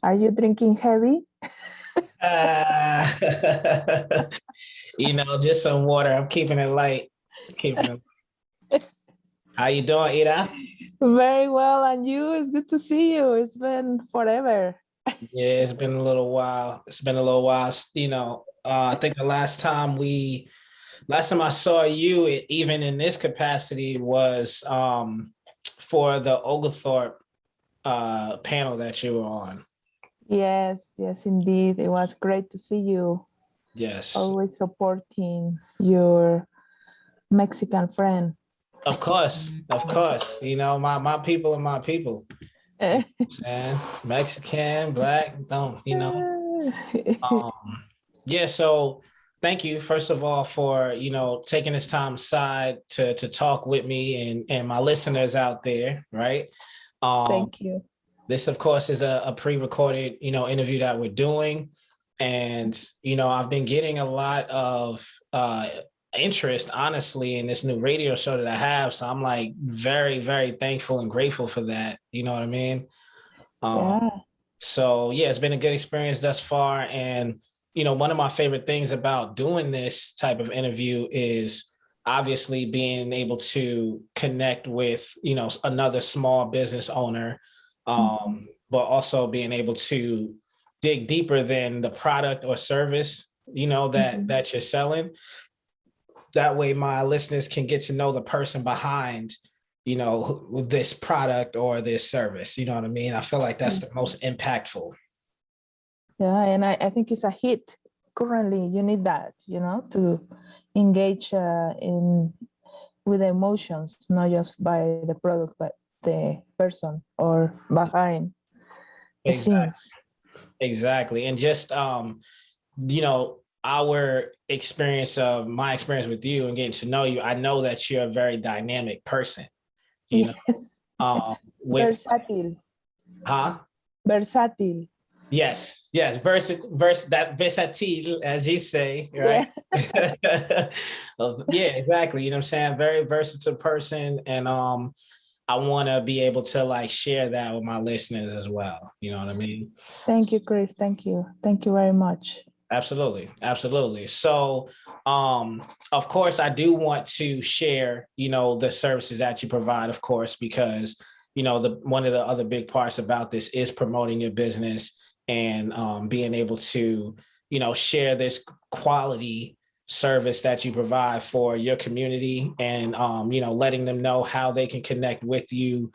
Are you drinking heavy? Uh, just some water. I'm keeping it light. Keeping it. How you doing, Ida? Very well, and you? It's good to see you. It's been forever. Yeah, it's been a little while. It's been a little while. I think the last time I saw you, even in this capacity, was for the Oglethorpe panel that you were on. Yes, yes, indeed. It was great to see you. Yes, Always supporting your Mexican friend. of course, of course. My people are my people. And Mexican, black, don't yeah, so thank you first of all for, taking this time aside to talk with me and my listeners out there, right? Um Thank you. this of course is a pre-recorded, interview that we're doing. And I've been getting a lot of interest honestly in this new radio show that I have, so I'm like very very thankful and grateful for that, you know what I mean? Um, Yeah. so yeah, it's been a good experience thus far. And one of my favorite things about doing this type of interview is obviously being able to connect with, another small business owner, Mhm. but also being able to dig deeper than the product or service, that Mhm. that you're selling. That way my listeners can get to know the person behind, this product or this service. You know what I mean? I feel like that's the most impactful. Yeah, and I think it's a hit. Currently, you need that, to engage in with the emotions, not just by the product, but the person or behind the Exactly. scenes. Exactly. And just our experience of my experience with you and getting to know you, I know that you're a very dynamic person, you know, Yes, with versatile, huh? versatile. Yes, that versatile, as you say, right? Yeah, Yeah, exactly. You know what I'm saying? Very versatile person. And I want to be able to like share that with my listeners as well. You know what I mean? thank you, Chris. Thank you very much. Absolutely. Absolutely. So, of course, I do want to share, the services that you provide, of course, because, the one of the other big parts about this is promoting your business and being able to, share this quality service that you provide for your community and, letting them know how they can connect with you,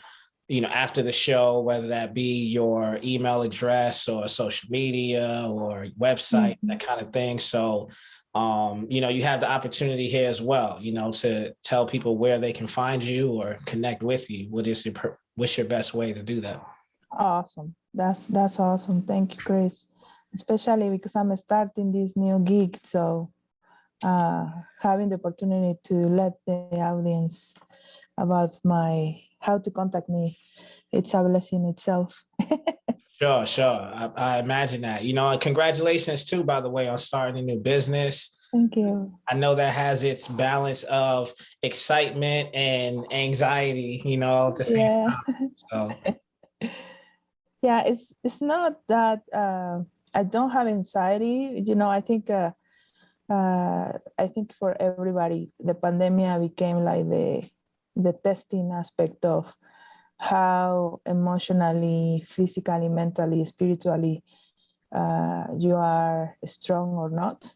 after the show, whether that be your email address or social media or website, Mhm. that kind of thing. So, you have the opportunity here as well, to tell people where they can find you or connect with you. What's your best way to do that? Awesome. That's awesome. Thank you, Chris. Especially because I'm starting this new gig, so uh, having the opportunity to let the audience about my how to contact me, it's a blessing itself. Sure, sure. I imagine that. And congratulations too, by the way, on starting a new business. Thank you. I know that has its balance of excitement and anxiety, at the same Yeah. time. So, Yeah, it's not that I don't have anxiety. I think for everybody, the pandemic became like the testing aspect of how emotionally, physically, mentally, spiritually you are strong or not.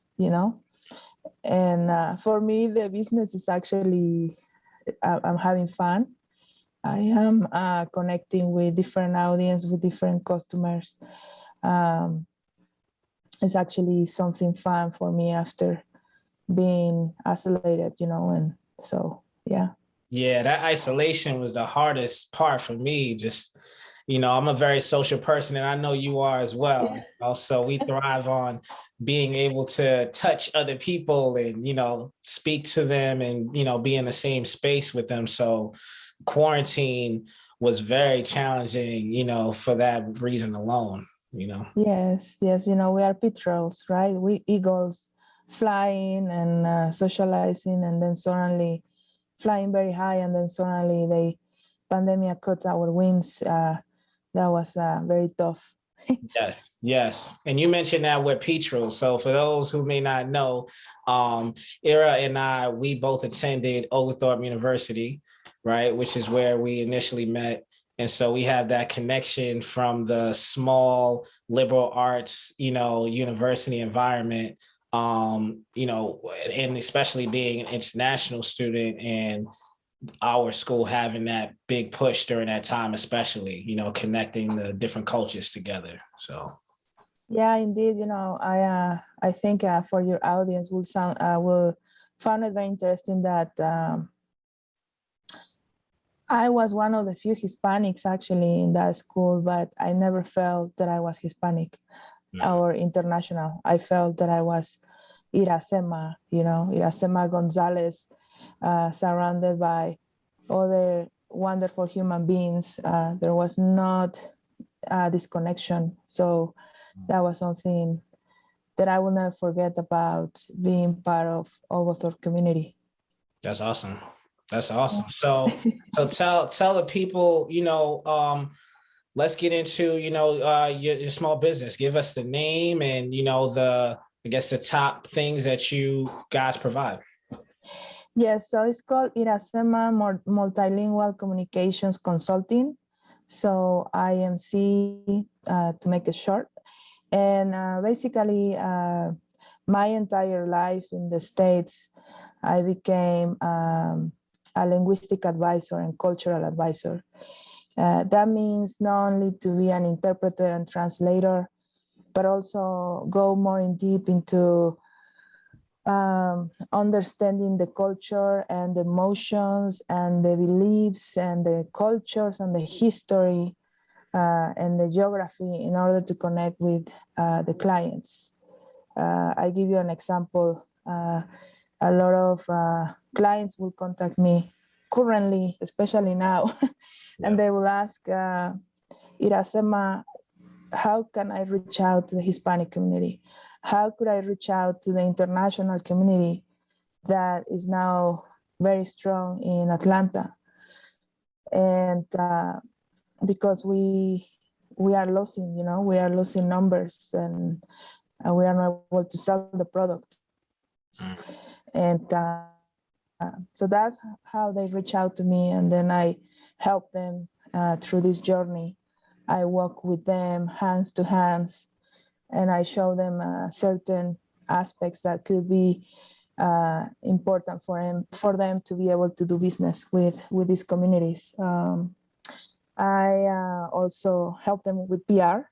And for me, the business is actually I'm having fun. I am connecting with different audience, with different customers. Um, it's actually something fun for me after being isolated, and so yeah. yeah, that isolation was the hardest part for me. Just, I'm a very social person and I know you are as well. Yeah. So we thrive on being able to touch other people and, speak to them and, be in the same space with them. So quarantine was very challenging, for that reason alone. Yes, yes. We are petrels, right? We eagles flying and socializing, and then suddenly flying very high, and then suddenly the pandemic cut our wings. That was very tough. Yes, yes. And you mentioned that with Petro. So for those who may not know, Ira and I, we both attended Oglethorpe University, right, which is where we initially met. And so we have that connection from the small liberal arts, university environment, and especially being an international student and our school having that big push during that time, especially, connecting the different cultures together. So Yeah, indeed. I think for your audience will find it very interesting that I was one of the few Hispanics actually in that school, but I never felt that I was Hispanic or international. I felt that I was Iracema, Iracema Gonzalez, surrounded by other wonderful human beings. There was not this connection. So that was something that I will never forget about being part of Oglethorpe community. That's awesome. That's awesome. So tell the people, let's get into, your small business. Give us the name and, the top things that you guys provide. Yes, so it's called Iracema Multilingual Communications Consulting. So IMC, to make it short. And basically, my entire life in the States, I became a linguistic advisor and cultural advisor. That means not only to be an interpreter and translator, but also go more in deep into understanding the culture and the emotions and the beliefs and the cultures and the history and the geography in order to connect with the clients. I give you an example. A lot of clients will contact me currently, especially now, and they will ask, Iracema, how can I reach out to the Hispanic community? How could I reach out to the international community that is now very strong in Atlanta? And because we are losing, we are losing numbers and we are not able to sell the product. And so that's how they reach out to me. And then I help them through this journey. I walk with them hands to hands, and I show them certain aspects that could be important for them to be able to do business with these communities. I also help them with PR,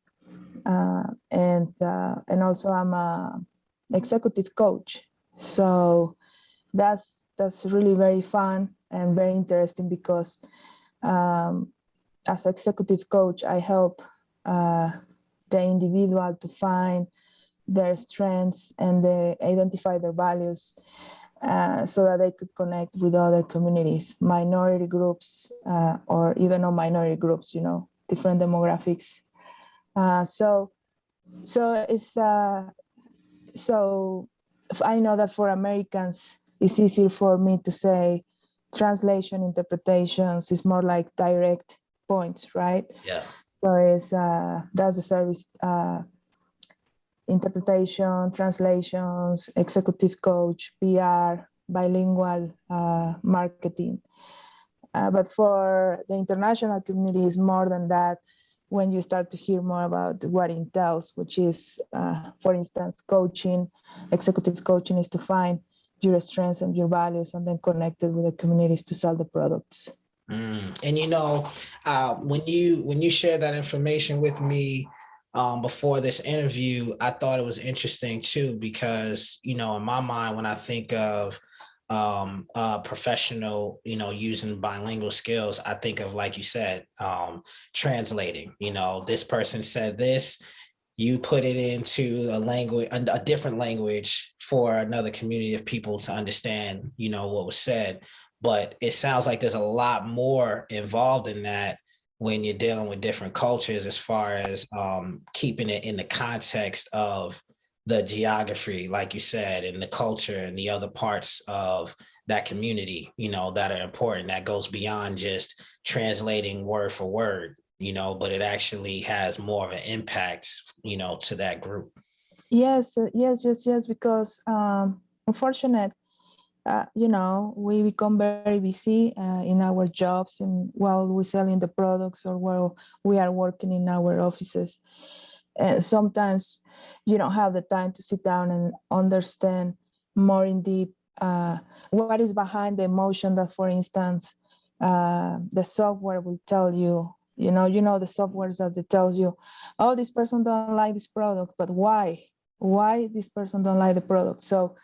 and also I'm a executive coach. So that's really very fun and very interesting because as executive coach, I help the individual to find their strengths and they identify their values so that they could connect with other communities, minority groups, or even non-minority groups, different demographics. So it's so I know that for Americans, it's easier for me to say translation interpretations is more like direct points, right? Yeah. So it's that's the service, interpretation, translations, executive coach, PR, bilingual marketing. But for the international community, is more than that. When you start to hear more about what it entails, which is, for instance, coaching, executive coaching is to find your strengths and your values and then connect it with the communities to sell the products. And when you shared that information with me before this interview, I thought it was interesting too, because, in my mind, when I think of professional, using bilingual skills, I think of, like you said, translating. This person said this, you put it into a different language for another community of people to understand, what was said. But it sounds like there's a lot more involved in that when you're dealing with different cultures, as far as keeping it in the context of the geography, like you said, and the culture and the other parts of that community, that are important, that goes beyond just translating word for word. but it actually has more of an impact, to that group. Yes, yes, because unfortunately, we become very busy in our jobs and while we're selling the products or while we are working in our offices. And sometimes you don't have the time to sit down and understand more in deep what is behind the emotion that, for instance, the software will tell you. The softwares that it tells you, oh, this person don't like this product, but why? Why this person don't like the product? So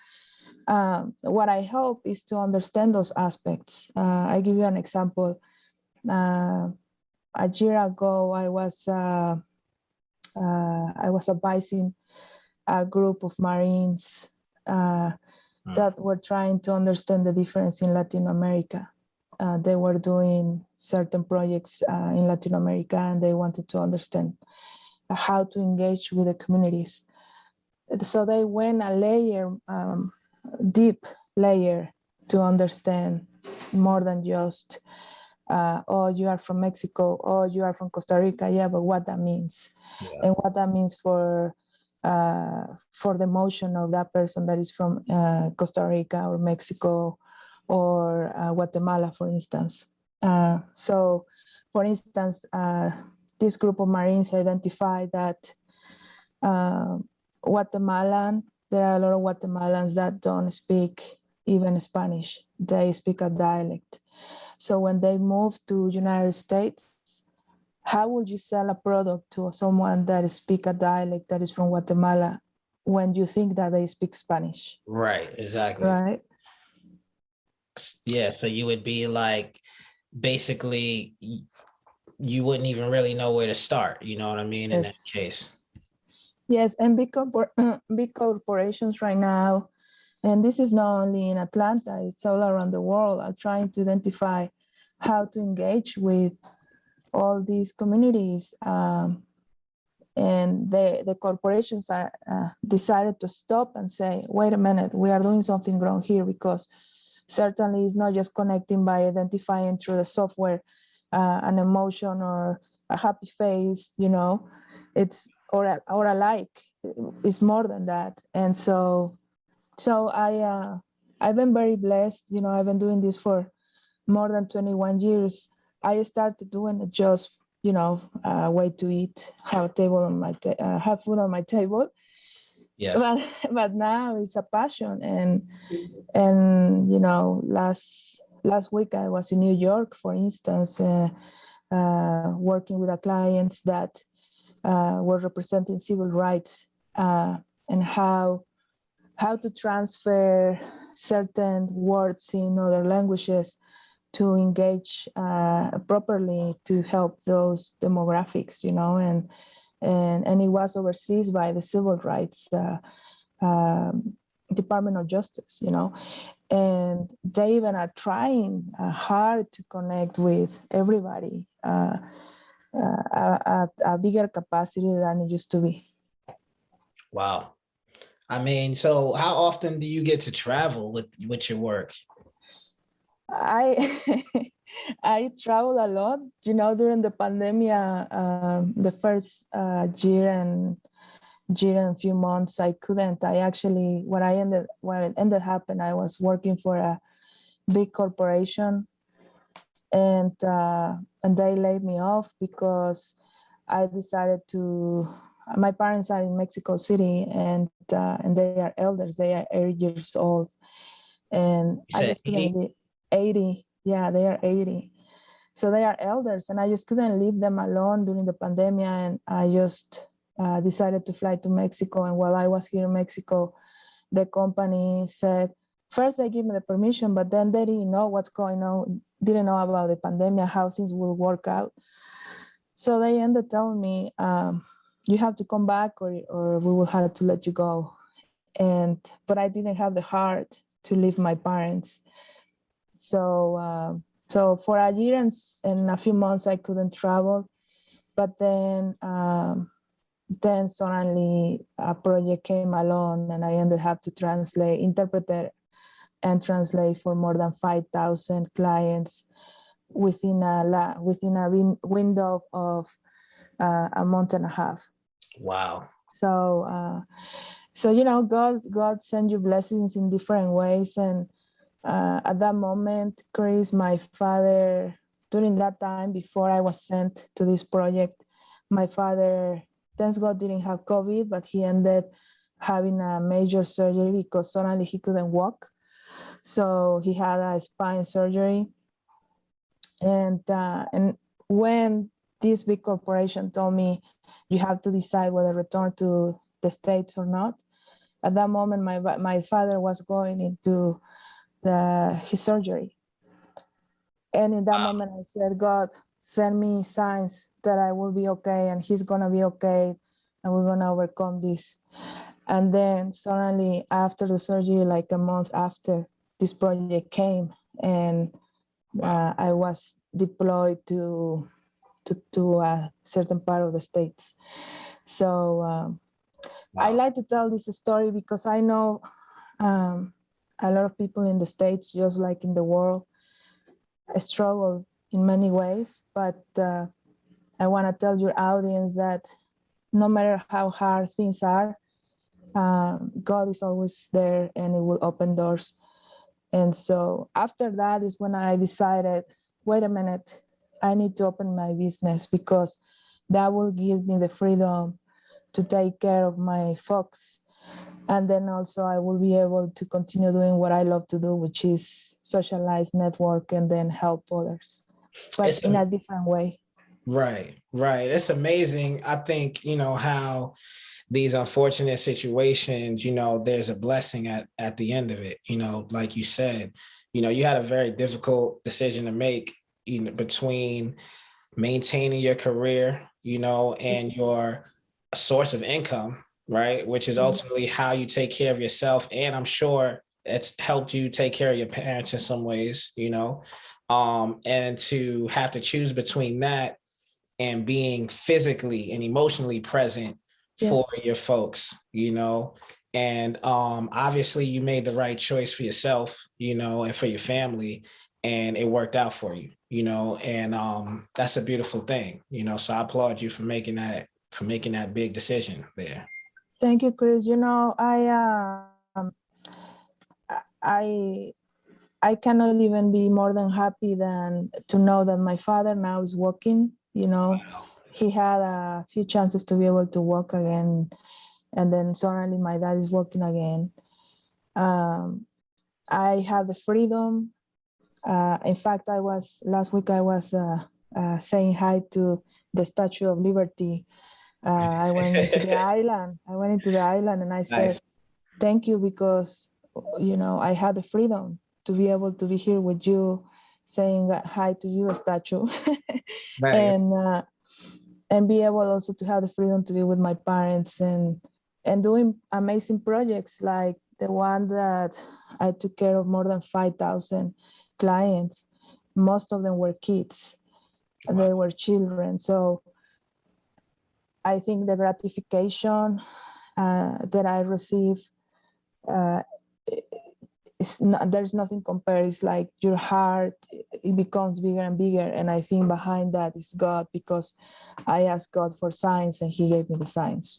what I hope is to understand those aspects. I give you an example. A year ago, I was advising a group of Marines that were trying to understand the difference in Latin America. They were doing certain projects in Latin America, and they wanted to understand how to engage with the communities. So they went a layer, deep layer, to understand more than just, oh, you are from Mexico, oh, you are from Costa Rica, yeah, but what that means, and what that means for the emotion of that person that is from Costa Rica or Mexico or Guatemala, for instance. So, for instance, this group of Marines identified that Guatemalan, there are a lot of Guatemalans that don't speak even Spanish. They speak a dialect. So when they move to United States, how would you sell a product to someone that speak a dialect that is from Guatemala when you think that they speak Spanish? Right, exactly. Right. Yeah, so you would be like, basically, you wouldn't even really know where to start, you know what I mean, in that case. Yes, and big corporations right now, and this is not only in Atlanta, it's all around the world, are trying to identify how to engage with all these communities. And the corporations are decided to stop and say, wait a minute, we are doing something wrong here, because certainly it's not just connecting by identifying through the software an emotion or a happy face, it's or a like. It's more than that. And so I've been very blessed. I've been doing this for more than 21 years. I started doing it just, way to eat, have food on my table. Yeah. But now it's a passion. And last week I was in New York, for instance, working with a clients that were representing civil rights and how to transfer certain words in other languages to engage properly to help those demographics, and it was overseas by the Civil Rights Department of Justice, and they even are trying hard to connect with everybody at a bigger capacity than it used to be. Wow. I mean, so how often do you get to travel with your work? I I travel a lot, during the pandemic, the first year and a few months, I couldn't. I actually, what ended happened, I was working for a big corporation, and they laid me off because I decided to. My parents are in Mexico City, and they are elders. They are 80 years old, and I just couldn't. 80, yeah, they are 80. So they are elders, and I just couldn't leave them alone during the pandemic, and I just decided to fly to Mexico. And while I was here in Mexico, the company said, first they gave me the permission, but then they didn't know what's going on, didn't know about the pandemic, how things will work out. So they ended telling me, you have to come back or we will have to let you go. But I didn't have the heart to leave my parents. So for a year and a few months, I couldn't travel. But then suddenly a project came along, and I ended up interpret and translate for more than 5,000 clients within a window of a month and a half. Wow. So God sends you blessings in different ways. And at that moment, Chris, my father, during that time before I was sent to this project, my father, thanks God, didn't have COVID, but he ended having a major surgery because suddenly he couldn't walk. So he had a spine surgery. And when this big corporation told me, you have to decide whether return to the States or not, at that moment, my father was going into his surgery. And in that moment, I said, God, send me signs that I will be okay and he's going to be okay and we're going to overcome this. And then suddenly after the surgery, like a month after, this project came, and I was deployed to a certain part of the States. So I like to tell this story because I know a lot of people in the States, just like in the world, struggle in many ways. But I want to tell your audience that no matter how hard things are, God is always there and it will open doors. And so after that is when I decided, wait a minute, I need to open my business because that will give me the freedom to take care of my folks. And then also I will be able to continue doing what I love to do, which is socialize, network, and then help others, but in a different way. Right. It's amazing. I think, how these unfortunate situations, there's a blessing at the end of it. Like you said, you had a very difficult decision to make, between maintaining your career, and your source of income, right? Which is ultimately how you take care of yourself. And I'm sure it's helped you take care of your parents in some ways, and to have to choose between that and being physically and emotionally present for your folks, and obviously you made the right choice for yourself, and for your family, and it worked out for you, and that's a beautiful thing, so I applaud you for making that big decision there. Thank you, Chris. I cannot even be more than happy than to know that my father now is walking. Wow. He had a few chances to be able to walk again, and then suddenly my dad is walking again. I have the freedom. In fact, last week I was saying hi to the Statue of Liberty. I went into the island. And I said, thank you, because I had the freedom to be able to be here with you, saying hi to you, statue. Right. And be able also to have the freedom to be with my parents and doing amazing projects like the one that I took care of more than 5,000 clients. Most of them were kids. Wow. They were children. So I think the gratification that I receive, there's nothing compared. It's like your heart, it becomes bigger and bigger. And I think behind that is God, because I asked God for signs and he gave me the signs,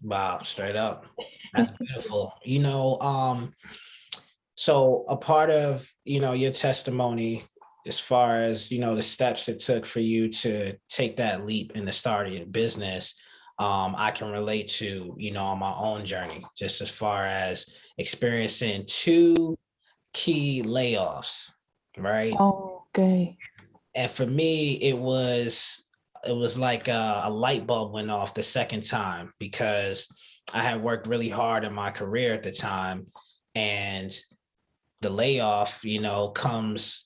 Wow, straight up. That's beautiful. So a part of, your testimony, as far as, the steps it took for you to take that leap in the start of your business, I can relate to, on my own journey, just as far as experiencing 2 key layoffs, right? Oh, okay. And for me, it was like a light bulb went off the second time, because I had worked really hard in my career at the time, and the layoff, comes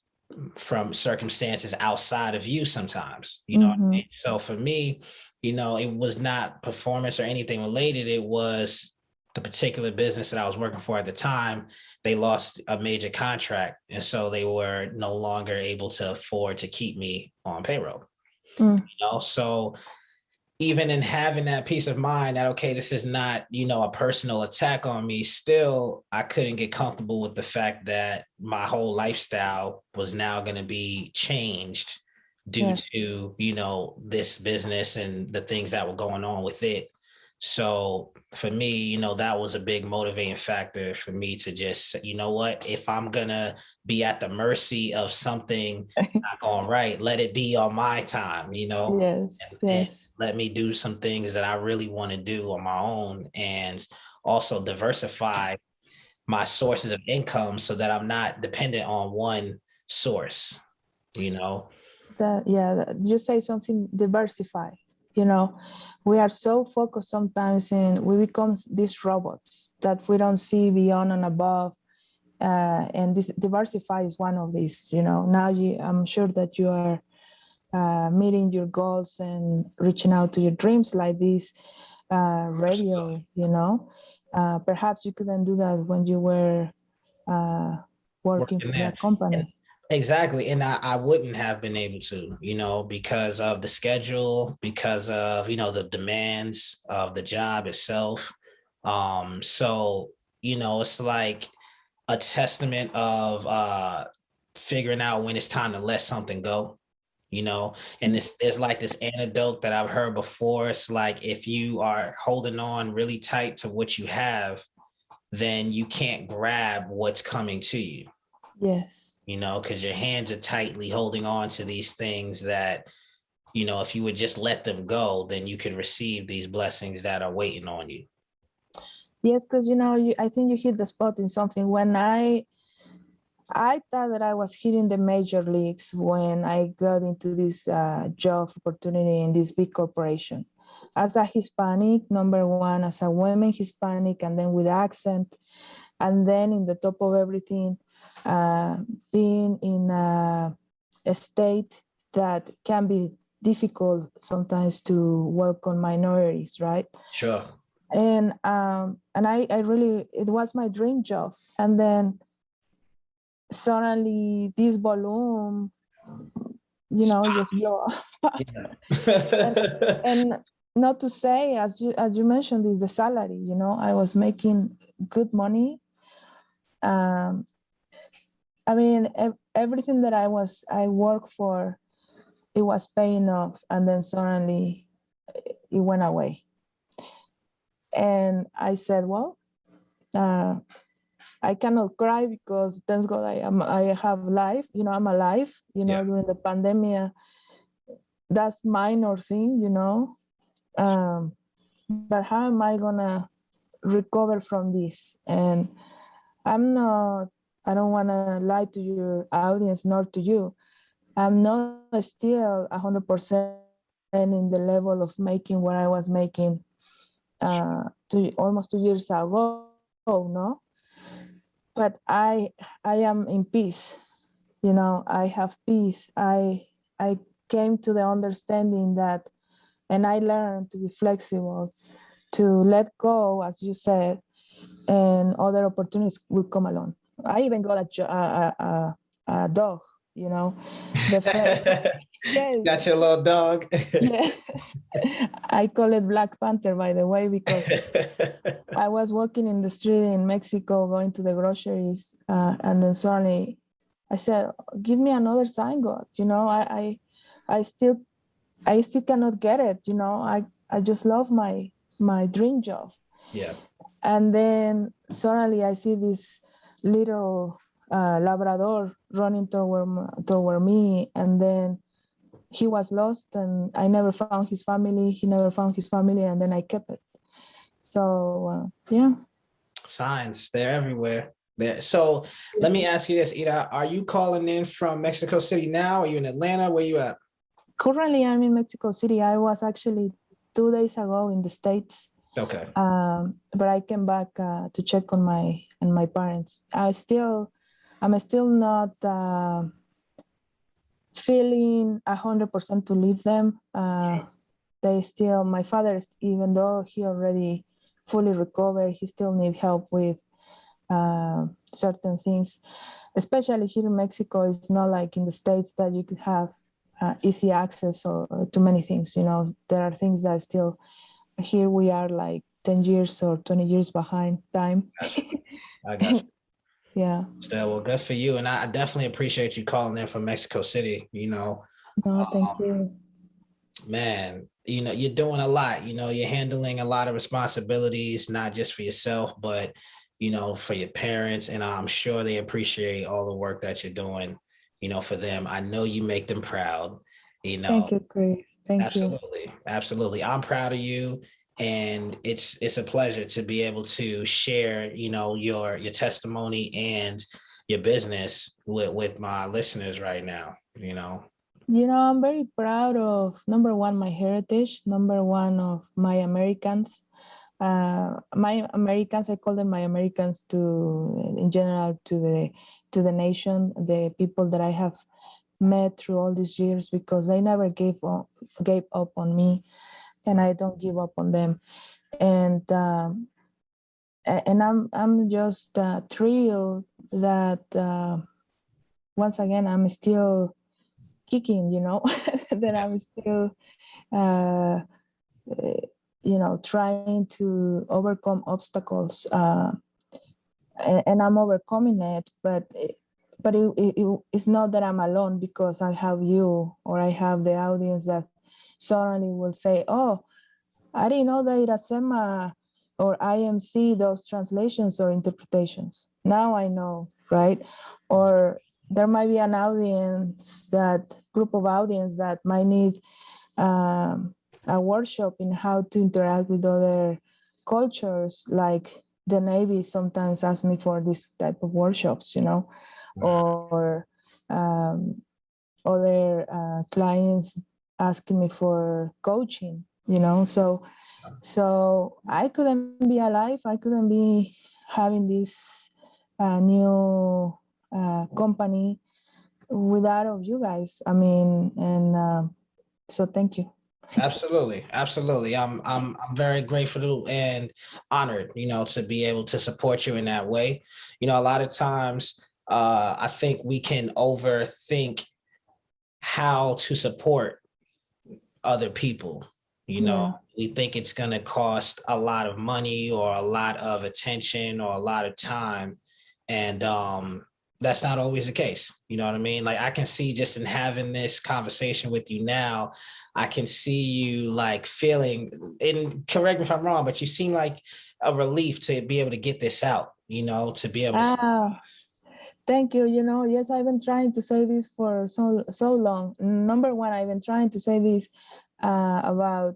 from circumstances outside of you sometimes, what I mean? So for me, it was not performance or anything related. It was the particular business that I was working for at the time. They lost a major contract, and so they were no longer able to afford to keep me on payroll. So, even in having that peace of mind that, okay, this is not, a personal attack on me, still, I couldn't get comfortable with the fact that my whole lifestyle was now going to be changed due Yes. to, this business and the things that were going on with it. So for me, that was a big motivating factor for me to just, you know what, if I'm gonna be at the mercy of something not going right, let it be on my time, Yes, and yes. let me do some things that I really want to do on my own, and also diversify my sources of income so that I'm not dependent on one source, You say something, diversify. We are so focused sometimes, and we become these robots that we don't see beyond and above. And this diversify is one of these. Now I'm sure that you are meeting your goals and reaching out to your dreams like this radio. Perhaps you couldn't do that when you were working working for a there. company. Exactly. And I wouldn't have been able to, because of the schedule, because of, the demands of the job itself. So, it's like a testament of figuring out when it's time to let something go, and there's like this anecdote that I've heard before. It's like, if you are holding on really tight to what you have, then you can't grab what's coming to you. Yes. Because your hands are tightly holding on to these things that, if you would just let them go, then you could receive these blessings that are waiting on you. Yes, because I think you hit the spot in something. When I thought that I was hitting the major leagues when I got into this job opportunity in this big corporation. As a Hispanic, number one, as a woman Hispanic, and then with accent, and then in the top of everything, being in a state that can be difficult sometimes to welcome minorities, right? Sure. And I really, it was my dream job. And then suddenly this balloon, just blow up. and not to say, as you mentioned, is the salary. I was making good money. I mean, everything that I worked for, it was paying off, and then suddenly it went away. And I said, well, I cannot cry because thank God I have life. I'm alive. Yeah. During the pandemic, that's minor thing. But how am I gonna recover from this? And I don't want to lie to your audience nor to you. I'm not still 100% in the level of making what I was making almost 2 years ago, no? But I am in peace. I have peace. I came to the understanding that, and I learned to be flexible, to let go, as you said, and other opportunities will come along. I even got a dog, the first. Yes. Got your little dog. Yes. I call it Black Panther, by the way, because I was walking in the street in Mexico going to the groceries, and then suddenly I said, give me another sign, God. I still cannot get it. I just love my dream job. Yeah. And then suddenly I see this little Labrador running toward me, and then he was lost, and I never found his family. He never found his family, and then I kept it. So yeah. Signs, they're everywhere. So let me ask you this, Ida. Are you calling in from Mexico City now? Are you in Atlanta? Where you at? Currently, I'm in Mexico City. I was actually 2 days ago in the States. Okay. But I came back to check on my parents. I'm still not feeling 100% to leave them. My father, even though he already fully recovered, he still need help with certain things. Especially here in Mexico, it's not like in the States that you could have easy access or to many things. You know, there are things that still, here we are like 10 years or 20 years behind time. I got you. Yeah. So, well, good for you. And I definitely appreciate you calling in from Mexico City. No, thank Um, you. man, you're doing a lot. You're handling a lot of responsibilities, not just for yourself, but, for your parents. And I'm sure they appreciate all the work that you're doing, for them. I know you make them proud, Thank you, Chris. Thank you. Absolutely. Absolutely. I'm proud of you. And it's a pleasure to be able to share, your testimony and your business with my listeners right now. You know, I'm very proud of, number one, my heritage, number one, of my Americans. My Americans, I call them my Americans, to, in general, to the nation, the people that I have met through all these years, because they never gave up on me, and I don't give up on them. And I'm just thrilled that once again I'm still kicking, you know, that I'm still uh, trying to overcome obstacles, and I'm overcoming it. It's not that I'm alone, because I have you, or I have the audience that suddenly will say, "Oh, I didn't know that Iracema or IMC those translations or interpretations. Now I know," right? Or there might be an audience, that group of audience, that might need a workshop in how to interact with other cultures, like the Navy sometimes asks me for this type of workshops, you know, or other clients asking me for coaching, you know. So I couldn't be alive, I couldn't be having this new company without of you guys. I mean, and so thank you. Absolutely. Absolutely. I'm very grateful and honored, to be able to support you in that way. A lot of times I think we can overthink how to support other people. Yeah. We think it's going to cost a lot of money or a lot of attention or a lot of time. And that's not always the case. You know what I mean? Like, I can see just in having this conversation with you now, I can see you like feeling, and correct me if I'm wrong, but you seem like a relief to be able to get this out, to be able to. Thank you. You know, yes, I've been trying to say this for so long. Number one, I've been trying to say this about,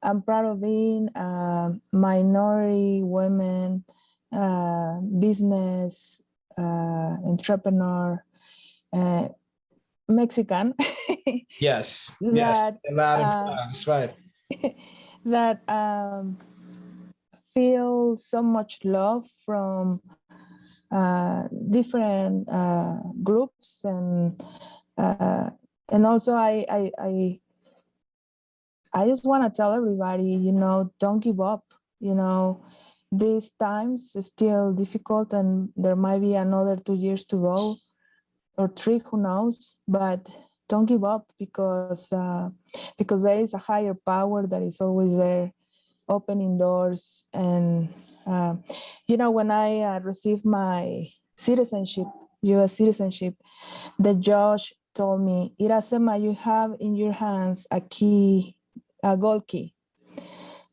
I'm proud of being a minority women business entrepreneur, Mexican. Yes. That Loud and proud. That's right. that feel so much love from different groups, and also I just want to tell everybody, you know, don't give up. You know, these times is still difficult, and there might be another 2 years to go, or 3, who knows? But don't give up, because there is a higher power that is always there, opening doors. And you know, when I received my citizenship, U.S. citizenship, the judge told me, "Iracema, you have in your hands a key, a gold key.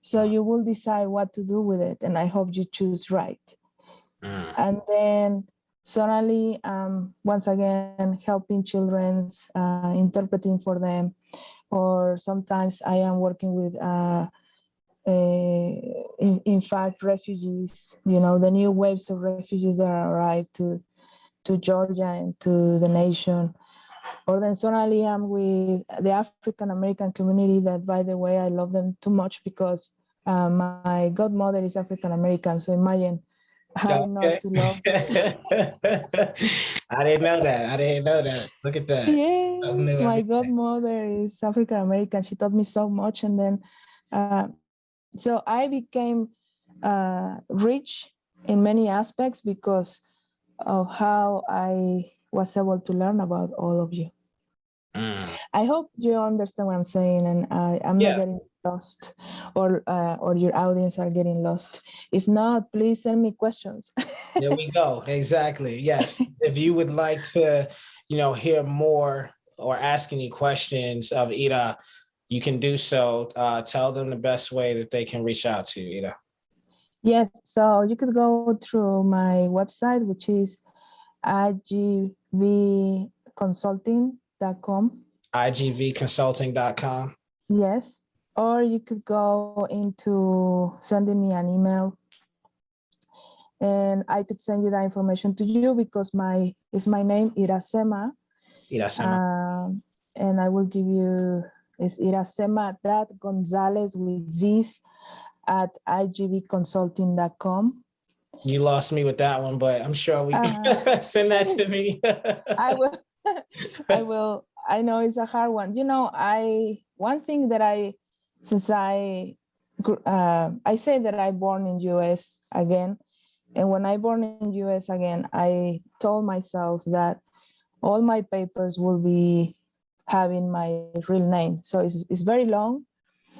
So you will decide what to do with it, and I hope you choose right." And then suddenly, once again, helping children's, interpreting for them, or sometimes I am working with, in fact, refugees. You know, the new waves of refugees that arrived to Georgia and to the nation. Or then suddenly I'm with the African American community, that, by the way, I love them too much, because my godmother is African American. So imagine how not to love. I didn't know that. I didn't know that. Look at that. Yes, my godmother is African American. She taught me so much. And then, so I became rich in many aspects because of how I was able to learn about all of you. I hope you understand what I'm saying, and I'm not Yeah. getting lost, or your audience are getting lost. If not, please send me questions. There we go. Exactly. Yes. If you would like to, hear more or ask any questions of Ida, you can do so. Tell them the best way that they can reach out to you, Ida. Yes, so you could go through my website, which is igvconsulting.com. igvconsulting.com. Yes, or you could go into sending me an email, and I could send you that information to you, because it's my name, Iracema. And I will give you, it's Iracema.Gonzalez with Z's at igvconsulting.com. You lost me with that one, but I'm sure we can send that to me. I will. I will. I know it's a hard one. One thing that since I say that I born in US again, and when I born in US again, I told myself that all my papers will be having my real name. So it's very long,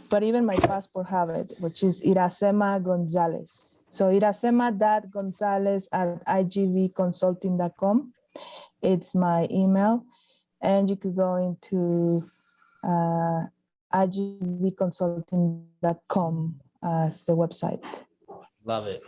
but even my passport have it, which is Iracema Gonzalez. So Iracema.Gonzalez at igvconsulting.com. It's my email. And you could go into igvconsulting.com as the website. Love it.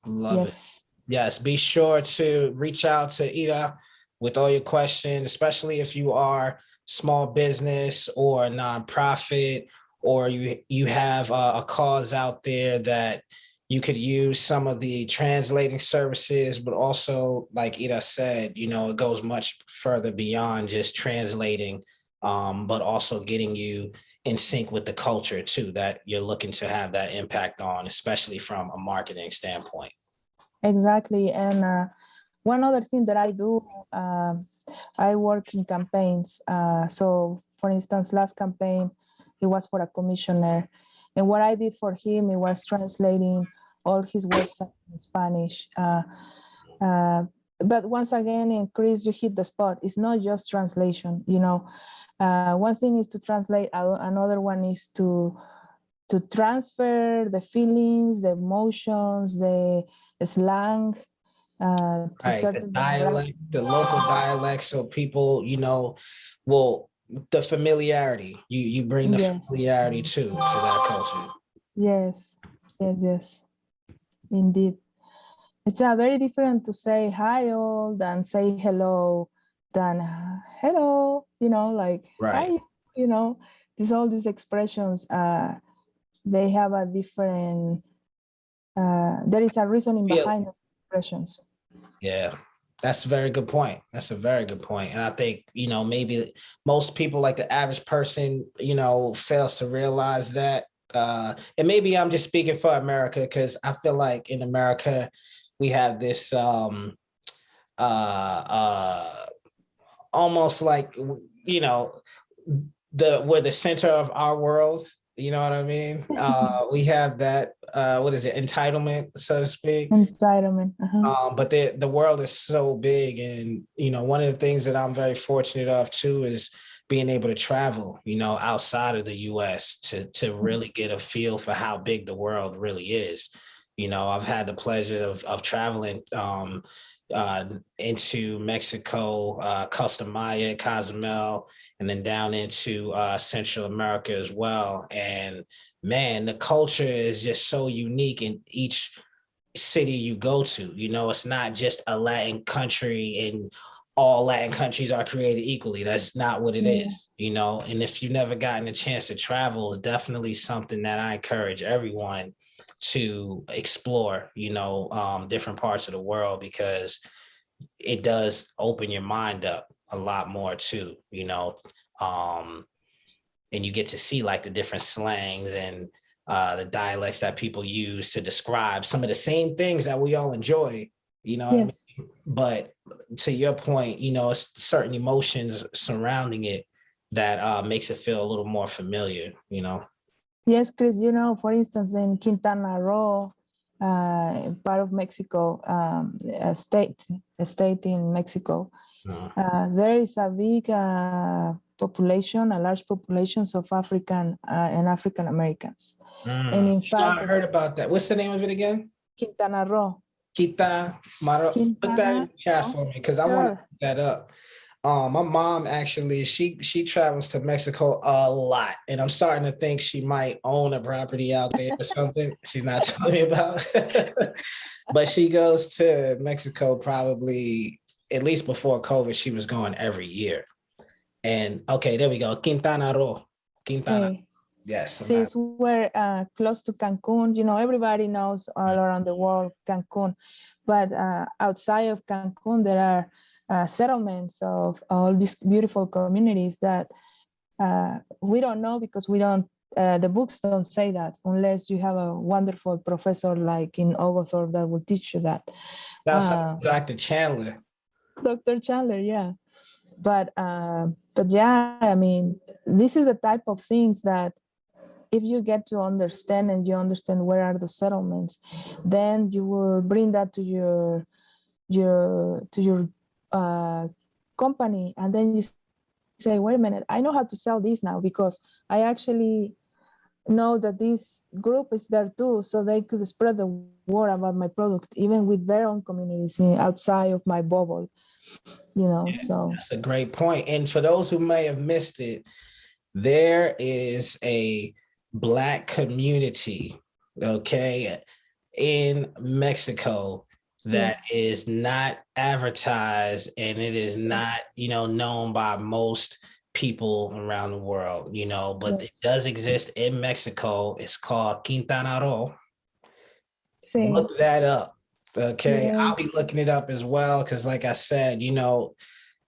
Love it. Yes, be sure to reach out to Ida with all your questions, especially if you are small business or a nonprofit, or you have a cause out there that you could use some of the translating services, but also, like Ida said, it goes much further beyond just translating, but also getting you in sync with the culture too, that you're looking to have that impact on, especially from a marketing standpoint. Exactly. And one other thing that I do, I work in campaigns. So for instance, last campaign, it was for a commissioner. And what I did for him, it was translating all his websites in Spanish. But once again, Chris, you hit the spot. It's not just translation. One thing is to translate, another one is to transfer the feelings, the emotions, the slang, to certain dialect, the local dialect, so people, the familiarity. You bring the familiarity to that culture. Yes, indeed. It's very different to say hi all than say hello, than hello, like right. Hi, all these expressions, they have a different, there is a reasoning behind those expressions. Yeah, that's a very good point. That's a very good point. And I think, maybe most people, like the average person, fails to realize that. And maybe I'm just speaking for America, because I feel like in America, we have this almost like, we're the center of our world. You know what I mean? We have that, what is it, entitlement, so to speak. Entitlement. But the world is so big. And, one of the things that I'm very fortunate of too is being able to travel, outside of the US to really get a feel for how big the world really is. I've had the pleasure of traveling into Mexico, Costa Maya, Cozumel, and then down into Central America as well. And man, the culture is just so unique in each city you go to. It's not just a Latin country and all Latin countries are created equally. That's not what it is, and if you've never gotten a chance to travel, it's definitely something that I encourage everyone to explore, different parts of the world, because it does open your mind up a lot more too, and you get to see like the different slangs and the dialects that people use to describe some of the same things that we all enjoy, what I mean? But to your point, it's certain emotions surrounding it that makes it feel a little more familiar, Yes, Chris, for instance, in Quintana Roo, part of Mexico, a state in Mexico, There is a big population, a large populations of African and African Americans. And in fact, I heard about that. What's the name of it again? Quintana Roo. Quintana Roo. Put that in the chat for me because I want to look that up. My mom actually, she travels to Mexico a lot, and I'm starting to think she might own a property out there or something. She's not telling me about, but she goes to Mexico probably at least before COVID. She was going every year. And okay, there we go. Quintana Roo. Quintana. Sí. Yes. Since we're close to Cancun, you know, everybody knows all around the world Cancun, but outside of Cancun, there are settlements of all these beautiful communities that we don't know because we don't, the books don't say that unless you have a wonderful professor like in Oglethorpe that will teach you that. That's Dr. Chandler. Dr. Chandler, yeah. But yeah, I mean, this is a type of things that if you get to understand and you understand where are the settlements, then you will bring that to your company, and then you say, wait a minute, I know how to sell this now because I actually know that this group is there too, so they could spread the word about my product even with their own communities outside of my bubble, you know. Yeah, so that's a great point. And for those who may have missed it, there is a Black community, okay, in Mexico that is not advertised, and it is not, you know, known by most people around the world, you know, but it does exist in Mexico. It's called Quintana Roo. Look that up, okay? I'll be looking it up as well because, like I said, you know,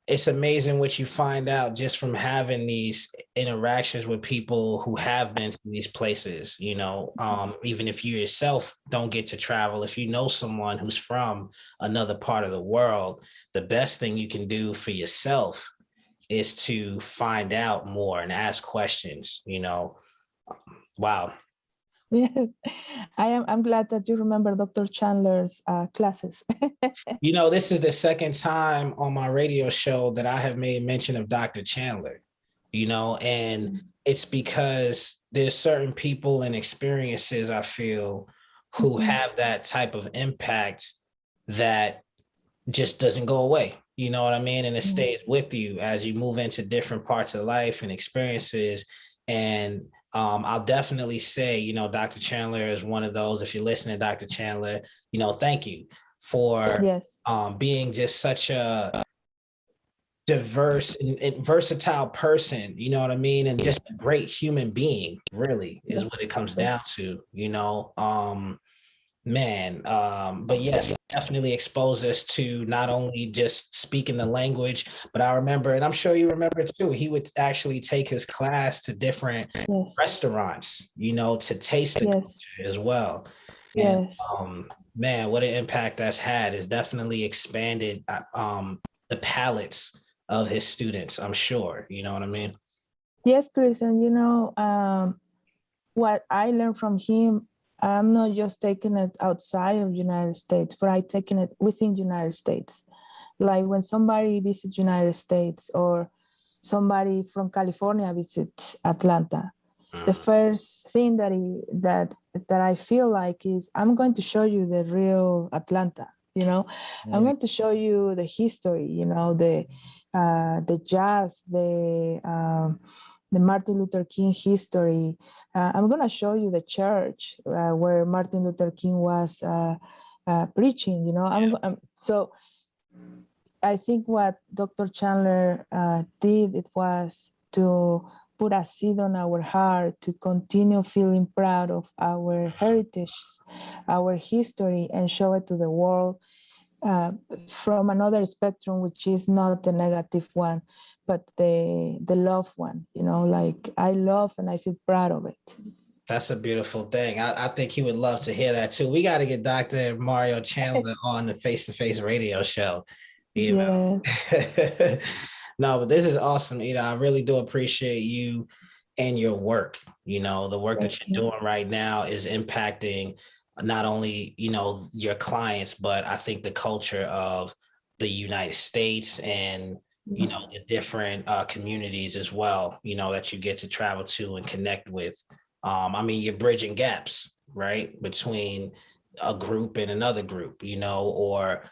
it's amazing what you find out just from having these interactions with people who have been to these places, you know, even if you yourself don't get to travel, if you know someone who's from another part of the world, the best thing you can do for yourself is to find out more and ask questions, you know. Wow. Yes, I'm glad that you remember Dr. Chandler's classes. You know, this is the second time on my radio show that I have made mention of Dr. Chandler, you know, and it's because there's certain people and experiences, I feel, who have that type of impact that just doesn't go away. You know what I mean? And it stays with you as you move into different parts of life and experiences. And I'll definitely say, you know, Dr. Chandler is one of those. If you're listening, Dr. Chandler, you know, thank you for being just such a diverse and versatile person, you know what I mean? And just a great human being, really, is what it comes down to, you know. But yes, definitely exposed us to not only just speaking the language, but I remember, and I'm sure you remember too, he would actually take his class to different restaurants, you know, to taste the culture as well. And man, what an impact that's had is definitely expanded the palates of his students, I'm sure, you know what I mean? Yes, Chris, and you know, what I learned from him, I'm not just taking it outside of United States, but I taking it within United States. Like when somebody visits United States or somebody from California visits Atlanta, the first thing that I feel like is I'm going to show you the real Atlanta. You know, I'm going to show you the history. You know, the jazz, the Martin Luther King history. I'm going to show you the church where Martin Luther King was preaching, you know. So I think what Dr. Chandler did, it was to put a seed on our heart to continue feeling proud of our heritage, our history, and show it to the world from another spectrum, which is not the negative one, but the love one, you know, like I love and I feel proud of it. That's a beautiful thing. I think he would love to hear that too. We got to get Dr. Mario Chandler on the Face-to-Face radio show. You know? No, but this is awesome, Ida. I really do appreciate you and your work. You know, the work that you're doing right now is impacting not only, you know, your clients, but I think the culture of the United States and, you know, the different communities as well, you know, that you get to travel to and connect with. I mean, you're bridging gaps, right, between a group and another group, you know, or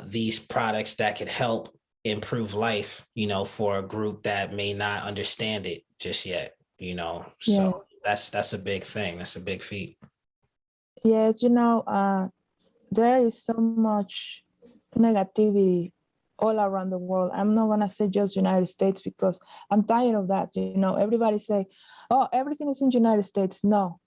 these products that could help improve life, you know, for a group that may not understand it just yet, you know. Yeah. So that's a big thing. That's a big feat. Yes, you know, there is so much negativity all around the world. I'm not gonna say just United States because I'm tired of that. You know, everybody say, "Oh, everything is in United States." No,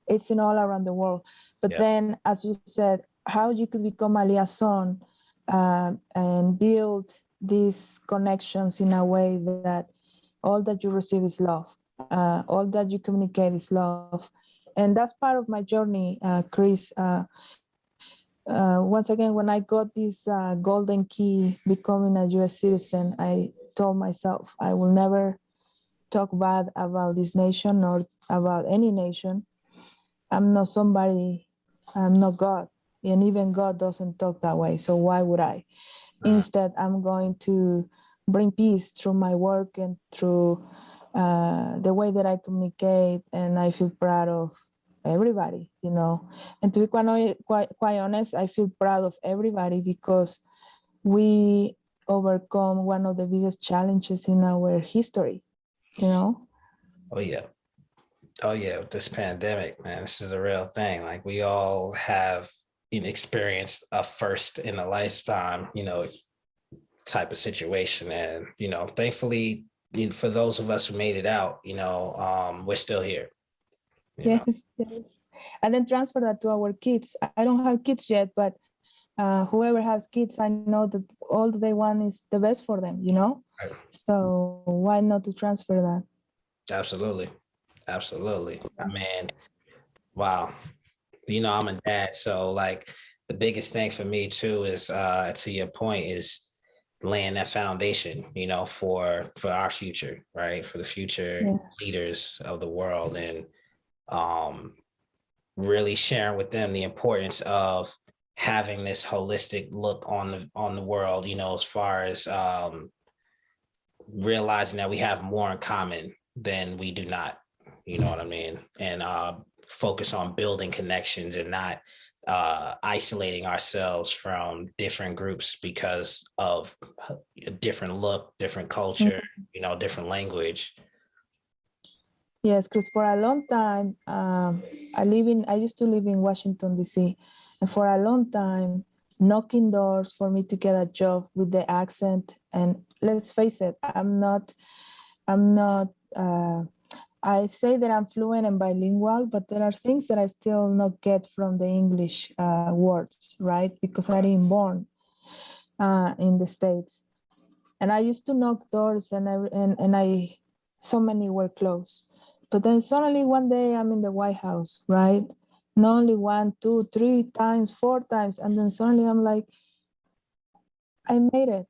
it's in all around the world. But Yeah. then, as you said, how you could become a liaison and build these connections in a way that all that you receive is love, all that you communicate is love, and that's part of my journey, Chris. Once again, when I got this golden key, becoming a U.S. citizen, I told myself I will never talk bad about this nation or about any nation. I'm not somebody, I'm not God. And even God doesn't talk that way. So why would I? Instead, I'm going to bring peace through my work and through the way that I communicate. And I feel proud of everybody, you know. And to be quite honest, I feel proud of everybody because we overcome one of the biggest challenges in our history, you know. Oh yeah. Oh yeah, with this pandemic, man, this is a real thing. Like we all have experienced a first in a lifetime, you know, type of situation. And, you know, thankfully, for those of us who made it out, you know, we're still here. Yes, yes. And then transfer that to our kids. I don't have kids yet, but whoever has kids, I know that all they want is the best for them, you know? Right. So why not to transfer that? Absolutely. Absolutely. I mean, wow. You know, I'm a dad. So like the biggest thing for me too is to your point is laying that foundation, you know, for our future, right? For the future Yeah. leaders of the world, and um really sharing with them the importance of having this holistic look on the world, you know, as far as realizing that we have more in common than we do not, you know what I mean? And focus on building connections and not isolating ourselves from different groups because of a different look, different culture, you know, different language. Yes, because for a long time, I used to live in Washington, D.C. And for a long time, knocking doors for me to get a job with the accent. And let's face it, I'm not, I say that I'm fluent and bilingual, but there are things that I still not get from the English words, right? Because I didn't born in the States. And I used to knock doors and I, so many were closed. But then suddenly one day I'm in the White House, right? Not only one, two, three times, four times. And then suddenly I'm like, I made it.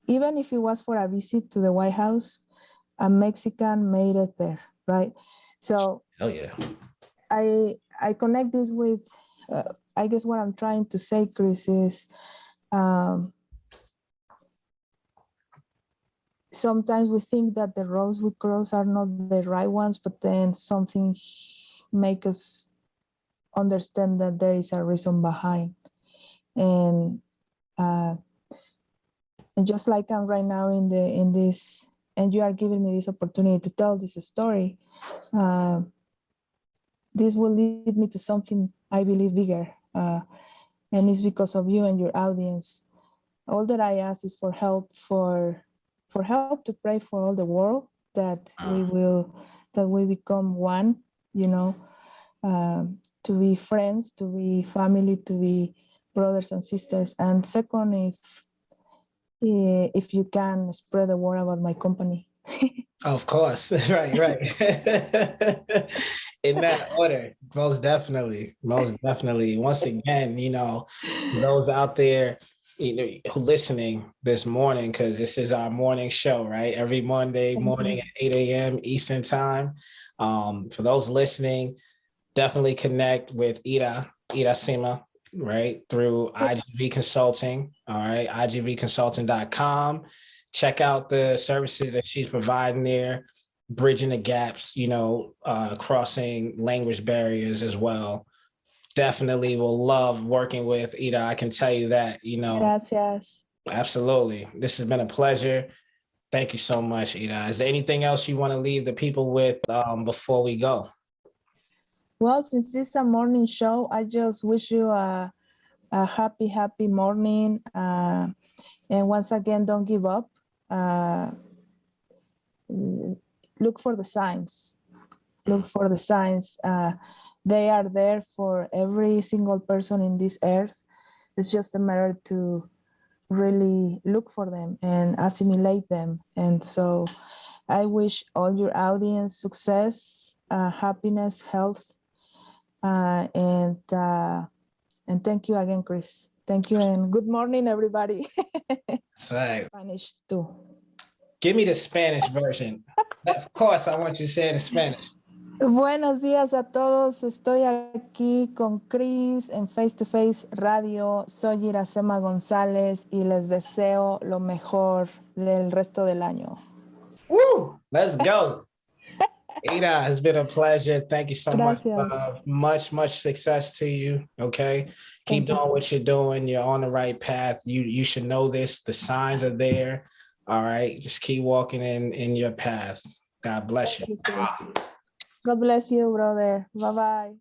Even if it was for a visit to the White House, a Mexican made it there, right? So Oh yeah. I connect this with, I guess what I'm trying to say, Chris, is um, sometimes we think that the roads we cross are not the right ones, but then something make us understand that there is a reason behind. And uh, and just like I'm right now in this, and you are giving me this opportunity to tell this story, uh, this will lead me to something I believe bigger, and it's because of you and your audience. All that I ask is for help, for help to pray for all the world, that we become one, you know, to be friends, to be family, to be brothers and sisters. And second, if you can spread the word about my company. Of course. Right, right. In that order, most definitely. Most definitely. Once again, you know, those out there, you know, who listening this morning, because this is our morning show, right? Every Monday morning at 8 a.m. Eastern time. For those listening, definitely connect with Ira Sima. right, through IGV Consulting. All right, igvconsulting.com. Check out the services that she's providing there, bridging the gaps, crossing language barriers as well. Definitely will love working with Ida. I can tell you that, Gracias. absolutely. This has been a pleasure. Thank you so much, Ida. Is there anything else you want to leave the people with before we go? Well, since this is a morning show, I just wish you a happy morning. And once again, don't give up. Look for the signs. Look for the signs. They are there for every single person in this earth. It's just a matter to really look for them and assimilate them. And so I wish all your audience success, happiness, health, and thank you again, Chris. Thank you and good morning, everybody. That's right. Spanish too. Give me the Spanish version. Of course, I want you to say it in Spanish. Buenos días a todos. Estoy aquí con Chris en Face to Face Radio. Soy Iracema González y les deseo lo mejor del resto del año. Woo! Let's go. Ida, it's been a pleasure. Thank you so Gracias. much. Much success to you. Okay. Keep doing what you're doing. You're on the right path. You should know this. The signs are there. All right. Just keep walking in your path. God bless you. God bless you, brother. Bye-bye.